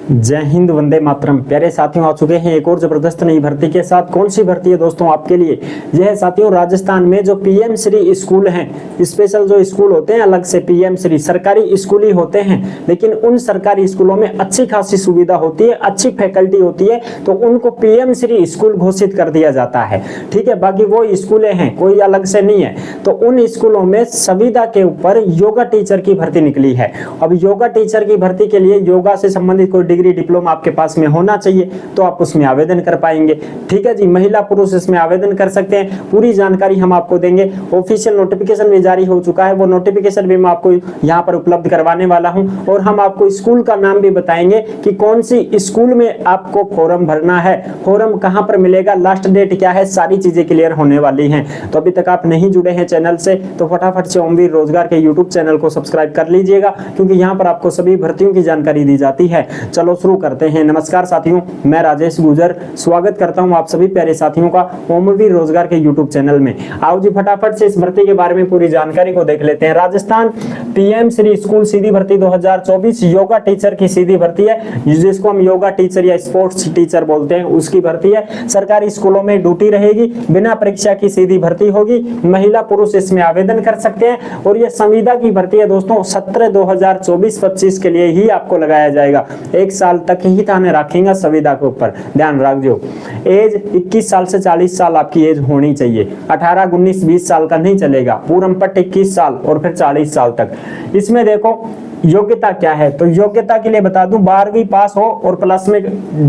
जय हिंद, वंदे मातरम। प्यारे साथियों, आ चुके हैं एक और जबरदस्त नई भर्ती के साथ। कौन सी भर्ती है दोस्तों आपके लिए? यह है साथियों राजस्थान में जो पीएम श्री स्कूल हैं, स्पेशल जो स्कूल होते हैं अलग से पीएम श्री सरकारी स्कूल ही होते हैं, लेकिन उन सरकारी स्कूलों में अच्छी खासी सुविधा होती है, अच्छी फैकल्टी होती है, तो उनको पीएम श्री स्कूल घोषित कर दिया जाता है। ठीक है, बाकी वो स्कूलें हैं, कोई अलग से नहीं है। तो उन स्कूलों में संविदा के ऊपर योगा टीचर की भर्ती निकली है। अब योगा टीचर की भर्ती के लिए योगा से संबंधित कोई डिग्री डिप्लोमा आपके पास में होना चाहिए, तो आप उसमें आवेदन कर पाएंगे। ठीक है जी, महिला पुरुष इसमें आवेदन कर सकते हैं। पूरी जानकारी हम आपको देंगे। ऑफिशियल नोटिफिकेशन भी जारी हो चुका है, वो नोटिफिकेशन भी मैं आपको यहाँ पर उपलब्ध करवाने वाला हूँ। और हम आपको स्कूल का नाम भी बताएंगे कि कौन सी स्कूल में आपको फॉर्म भरना है, फॉर्म कहाँ पर मिलेगा, लास्ट डेट क्या है, सारी चीजें क्लियर होने वाली हैं। तो अभी तक आप नहीं जुड़े हैं चैनल से, तो फटाफट से ओमवीर रोजगार के यूट्यूब चैनल को सब्सक्राइब कर लीजिएगा, क्योंकि यहाँ पर आपको सभी भर्तियों की जानकारी दी जाती है। चलो शुरू करते हैं। नमस्कार साथियों, मैं राजेश गुजर स्वागत करता हूं आप सभी प्यारे साथियों का ओमवीर रोजगार के यूट्यूब चैनल में। आओ जी फटाफट से इस भर्ती के बारे में पूरी जानकारी को देख लेते हैं। राजस्थान पीएम श्री स्कूल सीधी भर्ती 2024 योगा टीचर की सीधी भर्ती है, जिसको हम योगा टीचर या स्पोर्ट्स टीचर बोलते हैं, उसकी भर्ती है। सरकारी स्कूलों में ड्यूटी रहेगी, बिना परीक्षा की सीधी भर्ती होगी। महिला पुरुष इसमें आवेदन कर सकते हैं। और यह संविदा की भर्ती है दोस्तों, 17 2024-25 के लिए ही आपको लगाया जाएगा। एक साल तक ही थाने रखेंगे संविदा के ऊपर, ध्यान रखियो। एज 21 साल से 40 साल आपकी एज होनी चाहिए। 18, 19, 20 साल का नहीं चलेगा। पूरम पट 21 साल और फिर 40 साल तक। इसमें देखो योग्यता क्या है, तो योग्यता के लिए बता दूं 12वीं पास हो और प्लस में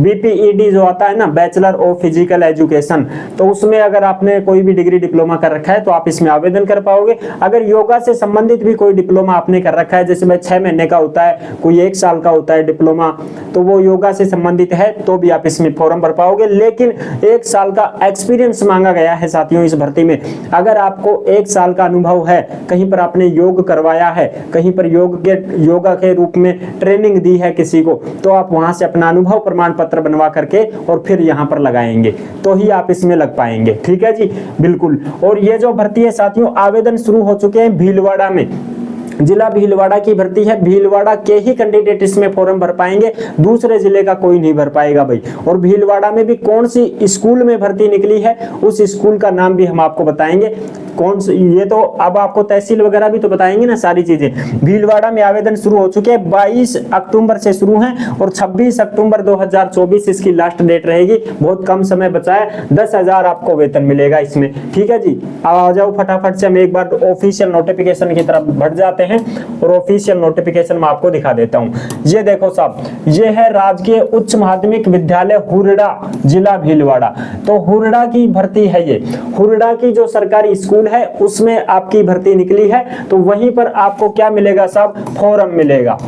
बीपीईडी जो आता है ना, बैचलर ऑफ फिजिकल एजुकेशन, तो उसमें अगर आपने कोई भी डिग्री डिप्लोमा कर रखा है तो आप इसमें आवेदन कर पाओगे। अगर योगा से संबंधित भी कोई डिप्लोमा आपने कर रखा है, जैसे भाई 6 महीने का होता है, कोई 1 साल का होता है डिप्लोमा, तो वो योगा से संबंधित है तो भी आप इसमें फॉर्म भर पाओगे। लेकिन 1 साल का एक्सपीरियंस मांगा गया है साथियों इस भर्ती में। अगर आपको 1 साल का अनुभव है, कहीं पर आपने योग करवाया है, कहीं पर योगा के रूप में ट्रेनिंग दी है किसी को, तो आप वहां से अपना अनुभव प्रमाण पत्र बनवा करके और फिर यहां पर लगाएंगे, तो ही आप इसमें लग पाएंगे। ठीक है जी, बिल्कुल। और ये जो भर्ती है साथियों, आवेदन शुरू हो चुके हैं भीलवाड़ा में। जिला भीलवाड़ा की भर्ती है, भीलवाड़ा के ही कैंडिडेट इसमें फॉर्म भर पाएंगे, दूसरे जिले का कोई नहीं भर पाएगा भाई। और भीलवाड़ा में भी कौन सी स्कूल में भर्ती निकली है, उस स्कूल का नाम भी हम आपको बताएंगे। कौन सी, ये तो अब आपको तहसील वगैरह भी तो बताएंगे ना सारी चीजें। भीलवाड़ा में आवेदन शुरू हो चुके हैं, 22 अक्टूबर से शुरू हैं और 26 अक्टूबर 2024 इसकी लास्ट डेट रहेगी। बहुत कम समय बचा है, 10,000 आपको वेतन मिलेगा इसमें। ठीक है जी, आ जाओ फटाफट से हम एक बार ऑफिशियल नोटिफिकेशन की तरफ बढ़ जाते हैं और ऑफिशियल नोटिफिकेशन मैं आपको दिखा देता हूं। ये देखो साहब, ये है राजकीय उच्च माध्यमिक विद्यालय हुरडा, जिला भीलवाड़ा। तो हुरडा की भर्ती है ये। हुरडा की जो सरकारी स्कूल है उसमें आपकी भर्ती निकली है, तो वहीं पर आपको क्या मिलेगा साहब, फॉर्म मिलेगा।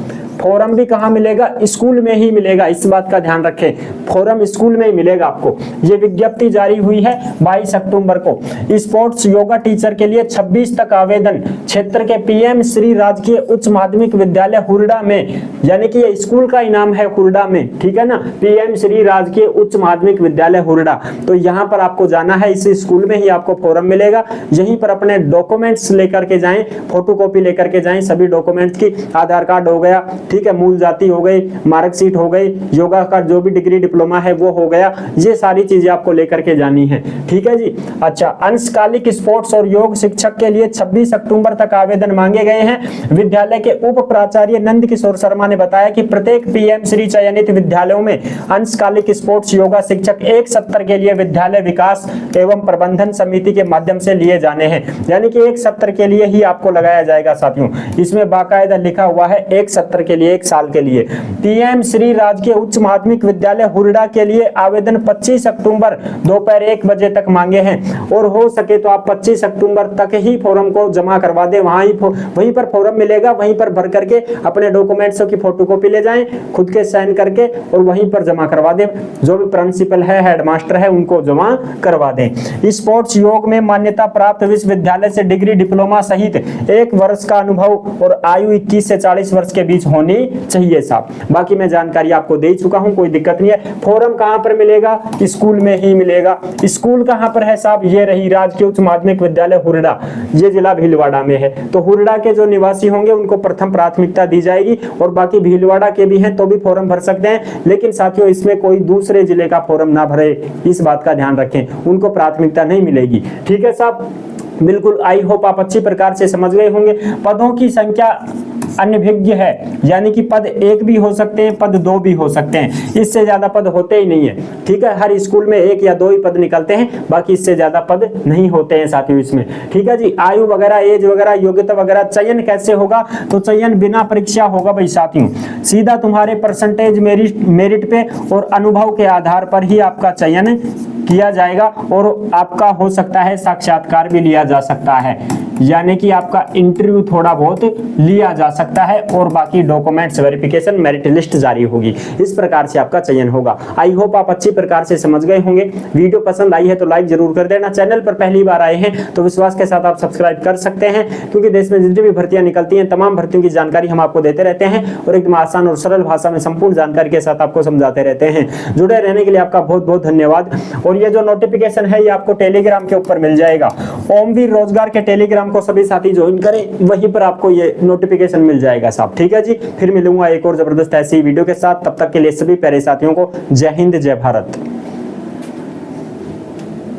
फॉर्म भी कहाँ मिलेगा, स्कूल में ही मिलेगा, इस बात का ध्यान रखें। फॉर्म स्कूल में ही मिलेगा आपको। ये विज्ञप्ति जारी हुई है 22 अक्टूबर को। स्पोर्ट्स योगा टीचर के लिए 26 तक आवेदन क्षेत्र के पीएम श्री राजकीय उच्च माध्यमिक विद्यालय हुरडा में, यानी कि ये स्कूल का इनाम है हुरडा में, ठीक है ना, पीएम श्री राजकीय उच्च माध्यमिक विद्यालय हुरडा। तो यहाँ पर आपको जाना है, इस स्कूल में ही आपको फॉर्म मिलेगा। यहीं पर अपने डॉक्यूमेंट्स लेकर के जाएं, फोटोकॉपी लेकर के जाएं सभी डॉक्यूमेंट्स की। आधार कार्ड हो गया, ठीक है, मूल जाति हो गई, मार्कशीट हो गई, योगा का जो भी डिग्री डिप्लोमा है वो हो गया। ये सारी चीजें आपको लेकर के जानी है। ठीक है जी। अच्छा, अंशकालिक स्पोर्ट्स और योग शिक्षक के लिए 26 अक्टूबर तक आवेदन मांगे गए हैं। विद्यालय के उप प्राचार्य नंद किशोर शर्मा ने बताया कि प्रत्येक पीएम श्री चयनित विद्यालयों में अंशकालिक स्पोर्ट्स योगा शिक्षक एक सत्र के लिए विद्यालय विकास एवं प्रबंधन समिति के माध्यम से लिए जाने हैं। यानी कि एक सत्र के लिए ही आपको लगाया जाएगा साथियों। इसमें बाकायदा लिखा हुआ है एक सत्र के लिए, 1 साल के लिए। पीएम श्री राजकीय उच्च माध्यमिक विद्यालय हुरडा के लिए आवेदन 25 अक्टूबर दोपहर 1 बजे तक मांगे हैं। और हो सके तो आप 25 अक्टूबर तक ही फॉर्म को जमा करवा दें, वहीं पर फॉर्म मिलेगा, वहीं पर भर करके अपने डॉक्यूमेंट्स की फोटोकॉपी ले जाएं, खुद के साइन करके और वहीं पर जमा करवा दें। जो भी प्रिंसिपल है, हेडमास्टर है, उनको जमा करवा दें। स्पोर्ट्स योग में मान्यता प्राप्त विश्वविद्यालय से डिग्री डिप्लोमा सहित 1 वर्ष का अनुभव और आयु 21 से 40 वर्ष के बीच होनी होनी चाहिए साहब। बाकी मैं जानकारी आपको दे चुका हूं, कोई दिक्कत नहीं है। फॉर्म कहां पर मिलेगा? स्कूल में ही मिलेगा। स्कूल कहां पर है साहब? ये रही राजकीय उच्च माध्यमिक विद्यालय हुरडा, ये जिला भीलवाड़ा में है। तो हुरडा के जो निवासी होंगे उनको प्रथम प्राथमिकता दी जाएगी, और बाकी भीलवाड़ा के भी हैं तो भी फॉर्म भर सकते हैं। लेकिन साथियों इसमें कोई दूसरे जिले का फॉर्म ना भरे, इस बात का ध्यान रखें, उनको प्राथमिकता नहीं मिलेगी। ठीक है साहब, बिल्कुल। आई होप आप अच्छी प्रकार से समझ गए होंगे। पदों की संख्या अनभिज्ञ है, यानी कि पद 1 भी हो सकते हैं, पद 2 भी हो सकते हैं, इससे ज्यादा पद होते ही नहीं है। ठीक है, हर स्कूल में 1 या 2 ही पद निकलते हैं, बाकी इससे ज्यादा पद नहीं होते हैं साथियों इसमें। ठीक है जी, आयु वगैरह, एज वगैरह, योग्यता वगैरह, चयन कैसे होगा? तो चयन बिना परीक्षा होगा भाई साथियों, सीधा तुम्हारे परसेंटेज मेरिट पे और अनुभव के आधार पर ही आपका चयन किया जाएगा, और आपका हो सकता है साक्षात्कार भी लिया जा सकता है, यानी कि आपका इंटरव्यू थोड़ा बहुत लिया जा सकता है, और बाकी डॉक्यूमेंट्स वेरिफिकेशन, मेरिट लिस्ट जारी होगी। इस प्रकार से आपका चयन होगा। आई होप आप अच्छी प्रकार से समझ गए होंगे। वीडियो पसंद आई है तो लाइक जरूर कर देना। चैनल पर पहली बार आए हैं तो विश्वास के साथ आप सब्सक्राइब कर सकते हैं, क्योंकि देश में जितनी भी भर्तियां निकलती हैं तमाम भर्तियों की जानकारी हम आपको देते रहते हैं, और एकदम आसान और सरल भाषा में संपूर्ण जानकारी के साथ आपको समझाते रहते हैं। जुड़े रहने के लिए आपका बहुत बहुत धन्यवाद। और ये जो नोटिफिकेशन है ये आपको टेलीग्राम के ऊपर मिल जाएगा। ओमवीर रोजगार के टेलीग्राम को सभी साथी ज्वाइन करें, वहीं पर आपको ये नोटिफिकेशन मिल जाएगा साहब। ठीक है जी, फिर मिलूंगा एक और जबरदस्त ऐसी वीडियो के साथ। तब तक के लिए सभी प्यारे साथियों को जय हिंद, जय भारत।